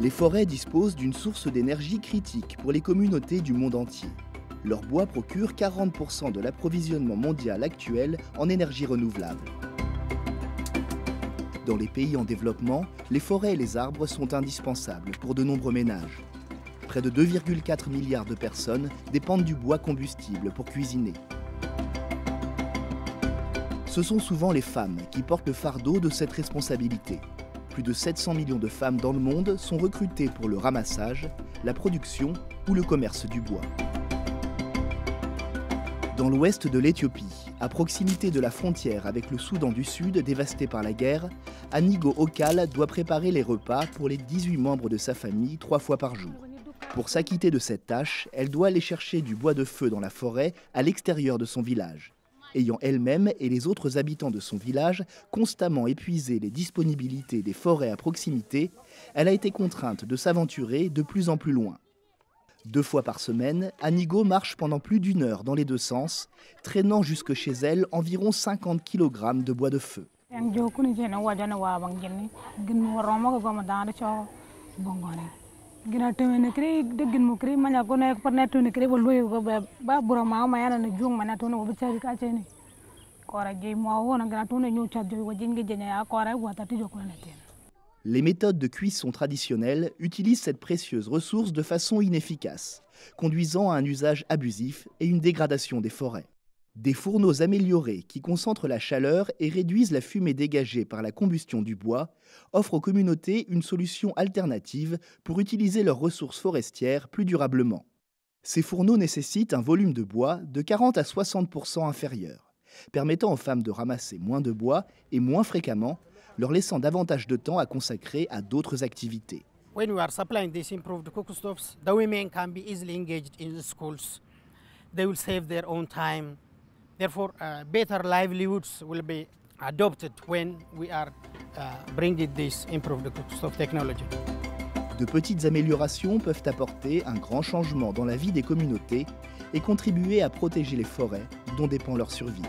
Les forêts disposent d'une source d'énergie critique pour les communautés du monde entier. Leur bois procure 40% de l'approvisionnement mondial actuel en énergie renouvelable. Dans les pays en développement, les forêts et les arbres sont indispensables pour de nombreux ménages. Près de 2,4 milliards de personnes dépendent du bois combustible pour cuisiner. Ce sont souvent les femmes qui portent le fardeau de cette responsabilité. Plus de 700 millions de femmes dans le monde sont recrutées pour le ramassage, la production ou le commerce du bois. Dans l'ouest de l'Éthiopie, à proximité de la frontière avec le Soudan du Sud dévasté par la guerre, Anigo Okal doit préparer les repas pour les 18 membres de sa famille 3 fois par jour. Pour s'acquitter de cette tâche, elle doit aller chercher du bois de feu dans la forêt à l'extérieur de son village. Ayant elle-même et les autres habitants de son village constamment épuisé les disponibilités des forêts à proximité, elle a été contrainte de s'aventurer de plus en plus loin. 2 fois par semaine, Anigo marche pendant plus d'1 heure dans les 2 sens, traînant jusque chez elle environ 50 kg de bois de feu. Les méthodes de cuisson traditionnelles utilisent cette précieuse ressource de façon inefficace, conduisant à un usage abusif et une dégradation des forêts. Des fourneaux améliorés qui concentrent la chaleur et réduisent la fumée dégagée par la combustion du bois offrent aux communautés une solution alternative pour utiliser leurs ressources forestières plus durablement. Ces fourneaux nécessitent un volume de bois de 40 à 60% inférieur, permettant aux femmes de ramasser moins de bois et moins fréquemment, leur laissant davantage de temps à consacrer à d'autres activités. When we are supplying these improved cookstoves, the women can be easily engaged in the schools. They will save their own time. Therefore, better livelihoods will be adopted when we are bringing this improved cookstove technology. De petites améliorations peuvent apporter un grand changement dans la vie des communautés et contribuer à protéger les forêts dont dépend leur survie.